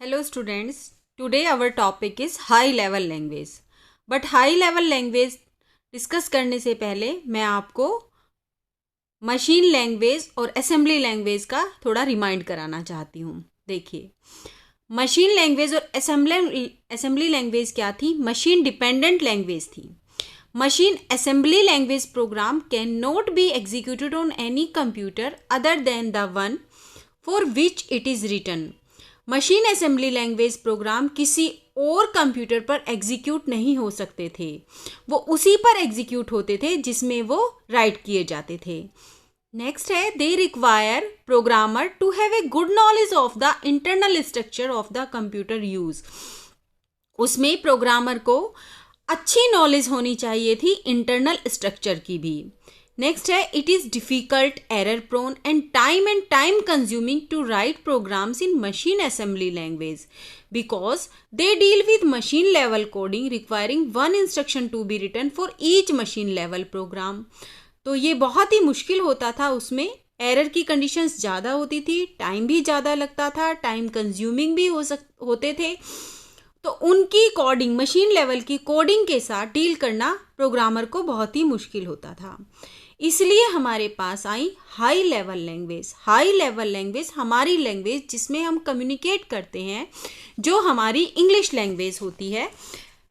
Hello students, today our topic is high level language. But high level language discuss करने से पहले मैं आपको मशीन लैंग्वेज और असेंबली लैंग्वेज का थोड़ा रिमाइंड कराना चाहती हूँ। देखिए, मशीन लैंग्वेज और असेंबली लैंग्वेज क्या थी? मशीन डिपेंडेंट लैंग्वेज थी। Machine assembly language program can not be executed on any computer other than the one for which it is written. Machine assembly language program किसी और computer पर execute नहीं हो सकते थे, वो उसी पर एग्जीक्यूट होते थे जिसमें वो राइट किए जाते थे। नेक्स्ट है, they require programmer to have a good knowledge of the internal structure of the computer use. उसमें प्रोग्रामर को अच्छी नॉलेज होनी चाहिए थी इंटरनल स्ट्रक्चर की भी। नेक्स्ट है, it is difficult, error prone and time consuming to write programs in machine assembly language because they deal with machine level coding requiring one instruction to be written for each machine level program. तो ये बहुत ही मुश्किल होता था, उसमें error की conditions ज़्यादा होती थी, टाइम भी ज़्यादा लगता था, टाइम कंज्यूमिंग भी होते थे। तो उनकी कोडिंग, मशीन लेवल की कोडिंग के साथ डील करना प्रोग्रामर को बहुत ही मुश्किल होता था। इसलिए हमारे पास आई high level language. High level language हमारी लैंग्वेज जिसमें हम कम्युनिकेट करते हैं, जो हमारी इंग्लिश लैंग्वेज होती है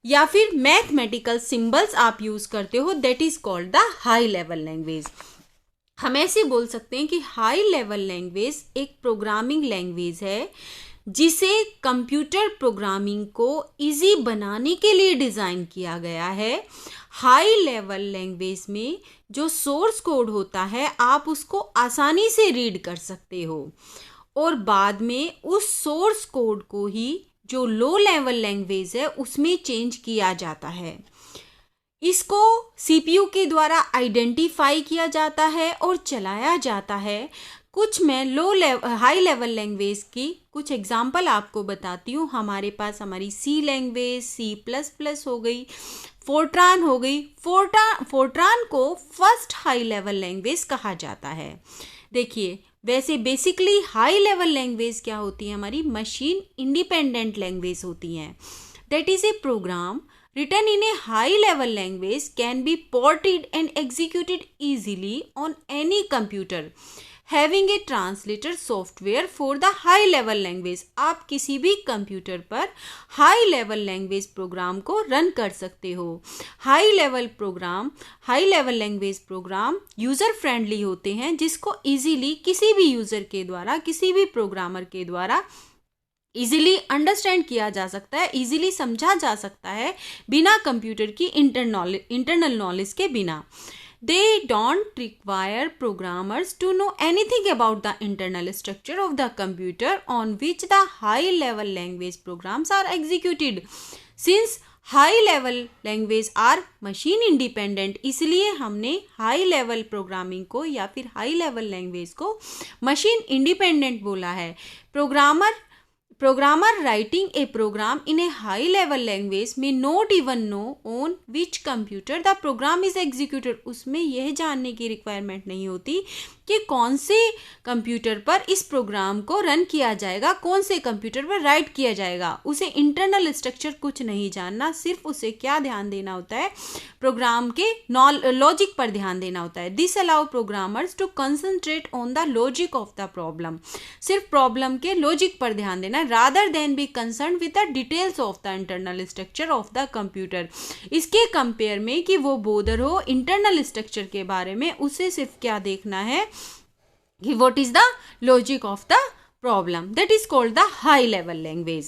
या फिर मैथमेटिकल सिंबल्स आप यूज़ करते हो, that is called the high level language. हम ऐसे बोल सकते हैं कि हाई लेवल लैंग्वेज एक प्रोग्रामिंग लैंग्वेज है जिसे कंप्यूटर प्रोग्रामिंग को इजी बनाने के लिए डिज़ाइन किया गया है। हाई लेवल लैंग्वेज में जो सोर्स कोड होता है आप उसको आसानी से रीड कर सकते हो और बाद में उस सोर्स कोड को ही जो लो लेवल लैंग्वेज है उसमें चेंज किया जाता है। इसको सीपीयू के द्वारा आइडेंटिफाई किया जाता है और चलाया जाता है। कुछ मैं हाई लेवल लैंग्वेज की कुछ एग्जांपल आपको बताती हूँ। हमारे पास हमारी सी लैंग्वेज, C++ हो गई, फोर्ट्रान हो गई। फोर्ट्रान को फर्स्ट हाई लेवल लैंग्वेज कहा जाता है। देखिए, वैसे बेसिकली हाई लेवल लैंग्वेज क्या होती है? हमारी मशीन इंडिपेंडेंट लैंग्वेज होती हैं। That is a program written in a high level language can be ported and executed easily on any computer having a translator software for the high level language। आप किसी भी computer पर high level language program को run कर सकते हो। High level language program user friendly होते हैं, जिसको इजीली किसी भी यूज़र के द्वारा, किसी भी प्रोग्रामर के द्वारा इजीली अंडरस्टैंड किया जा सकता है, इजीली समझा जा सकता है, बिना कंप्यूटर की इंटरनल नॉलेज के बिना। They don't require programmers to know anything about the internal structure of the computer on which the high level language programs are executed. Since high level language are machine independent, इसलिए हमने high level programming को या फिर high level language को machine independent बोला है। Programmer writing a program in a high level language may not even know on which computer the program is executed। उसमें यह जानने की रिक्वायरमेंट नहीं होती कि कौन से कंप्यूटर पर इस प्रोग्राम को रन किया जाएगा, कौन से कंप्यूटर पर राइट किया जाएगा। उसे इंटरनल स्ट्रक्चर कुछ नहीं जानना, सिर्फ उसे क्या ध्यान देना होता है? प्रोग्राम के लॉजिक पर ध्यान देना होता है। This allow programmers to concentrate on the logic of the problem. सिर्फ प्रॉब्लम के लॉजिक पर ध्यान देना, rather than be concern with the details of the internal structure of the computer. इसके कंपेयर में कि वो बोदर हो इंटरनल स्ट्रक्चर के बारे में, उसे सिर्फ क्या देखना है कि what is the logic of the problem। that is called the high level language।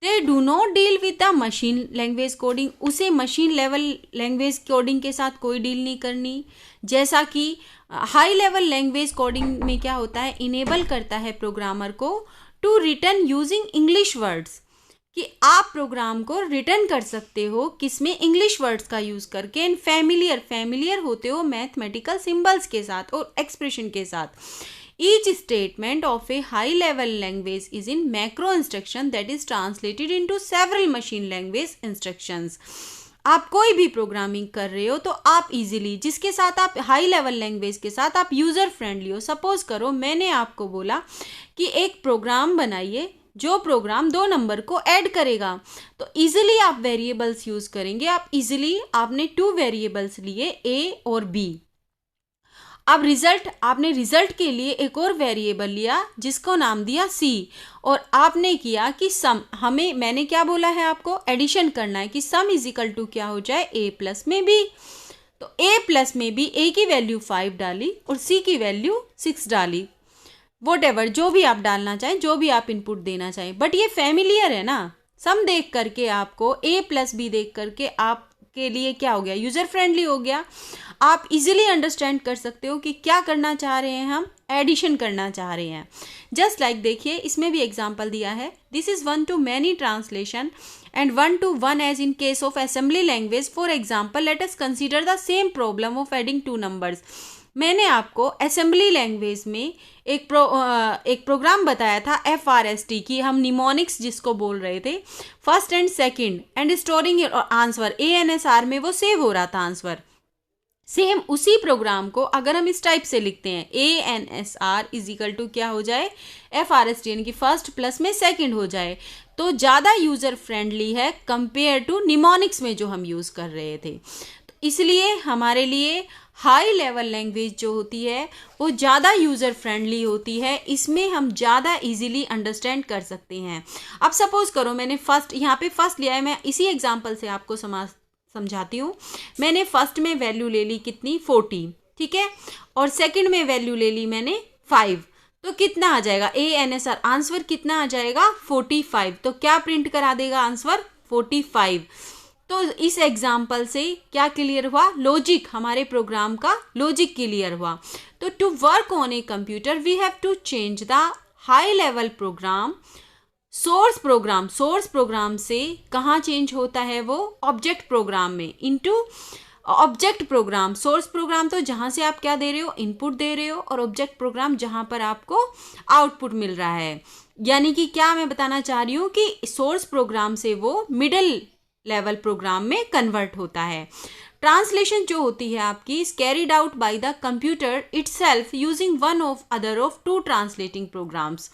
they do not deal with the machine language coding। उसे machine level language coding के साथ कोई डील नहीं करनी। जैसा कि हाई लेवल लैंग्वेज कोडिंग में क्या होता है, इनेबल करता है प्रोग्रामर को to written using English words, कि आप प्रोग्राम को रिटर्न कर सकते हो किसमें? इंग्लिश वर्ड्स का यूज़ करके। एंड फैमिलियर होते हो मैथमेटिकल सिंबल्स के साथ और एक्सप्रेशन के साथ। Each statement of A high level language is in macro instruction that is translated into several machine language instructions. आप कोई भी प्रोग्रामिंग कर रहे हो तो आप इजीली, जिसके साथ आप हाई लेवल लैंग्वेज के साथ आप यूज़र फ्रेंडली हो। सपोज करो मैंने आपको बोला कि एक प्रोग्राम बनाइए जो प्रोग्राम 2 नंबर को ऐड करेगा। तो इजीली आप वेरिएबल्स यूज करेंगे। आप इजीली आपने 2 वेरिएबल्स लिए ए और बी। अब आपने रिजल्ट के लिए एक और वेरिएबल लिया जिसको नाम दिया सी, और आपने किया कि सम, मैंने क्या बोला है आपको, एडिशन करना है कि सम इज इक्वल टू क्या हो जाए, ए प्लस में बी। तो ए प्लस में बी, ए की वैल्यू 5 डाली और सी की वैल्यू 6 डाली, वॉटेवर जो भी आप डालना चाहें, जो भी आप इनपुट देना चाहें। बट ये फैमिलियर है ना, सम देख करके आपको ए प्लस बी देख करके आपके लिए क्या हो गया, यूजर फ्रेंडली हो गया। आप इजीली अंडरस्टैंड कर सकते हो कि क्या करना चाह रहे हैं, हम एडिशन करना चाह रहे हैं। जस्ट लाइक देखिए इसमें भी एग्जांपल दिया है, this is 1 to many translation and 1 to 1 as in case of assembly language. For example, let us consider the same problem of adding 2 numbers. मैंने आपको असेंबली लैंग्वेज में एक प्रोग्राम बताया था FRST की, हम निमोनिक्स जिसको बोल रहे थे, first and second and storing answer, ANSR में वो सेव हो रहा था आंसर। सेम उसी प्रोग्राम को अगर हम इस टाइप से लिखते हैं, ANSR इज इक्वल टू क्या हो जाए, FRST यानी कि फर्स्ट प्लस में सेकंड हो जाए, तो ज़्यादा यूज़र फ्रेंडली है कंपेयर टू निमोनिक्स में जो हम यूज़ कर रहे थे। तो इसलिए हमारे लिए हाई लेवल लैंग्वेज जो होती है वो ज़्यादा यूज़र फ्रेंडली होती है, इसमें हम ज़्यादा इजीली अंडरस्टैंड कर सकते हैं। अब सपोज करो मैंने यहाँ पे फर्स्ट लिया है, मैं इसी एग्जांपल से आपको समझाती हूँ। मैंने फर्स्ट में वैल्यू ले ली कितनी, 40, ठीक है, और सेकंड में वैल्यू ले ली मैंने 5, तो कितना आ जाएगा, ANSR आंसर कितना आ जाएगा, 45। तो क्या प्रिंट करा देगा आंसर, 45। तो इस एग्जाम्पल से क्या क्लियर हुआ, लॉजिक, हमारे प्रोग्राम का लॉजिक क्लियर हुआ। तो to work on a computer we have to change the high level program, source program से कहाँ चेंज होता है वो, ऑब्जेक्ट प्रोग्राम में, into object program. Source program तो जहाँ से आप क्या दे रहे हो, इनपुट दे रहे हो, और ऑब्जेक्ट प्रोग्राम जहाँ पर आपको आउटपुट मिल रहा है। यानी कि क्या मैं बताना चाह रही हूँ कि सोर्स प्रोग्राम से वो मिडिल लेवल प्रोग्राम में कन्वर्ट होता है। ट्रांसलेशन जो होती है आपकी is carried out by the computer itself using one of other of 2 translating programs,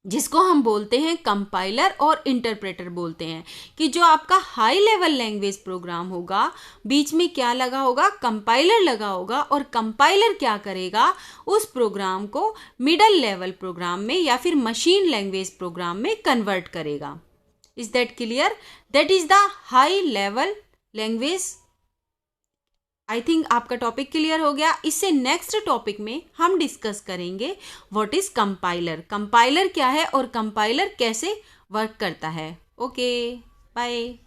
जिसको हम बोलते हैं कंपाइलर और इंटरप्रेटर बोलते हैं। कि जो आपका हाई लेवल लैंग्वेज प्रोग्राम होगा, बीच में क्या लगा होगा, कंपाइलर लगा होगा, और कंपाइलर क्या करेगा, उस प्रोग्राम को मिडल लेवल प्रोग्राम में या फिर मशीन लैंग्वेज प्रोग्राम में कन्वर्ट करेगा। Is that clear? That is the high level language. I think आपका टॉपिक क्लियर हो गया। इससे नेक्स्ट टॉपिक में हम डिस्कस करेंगे व्हाट इज कंपाइलर, कंपाइलर क्या है और कंपाइलर कैसे वर्क करता है। Okay, bye.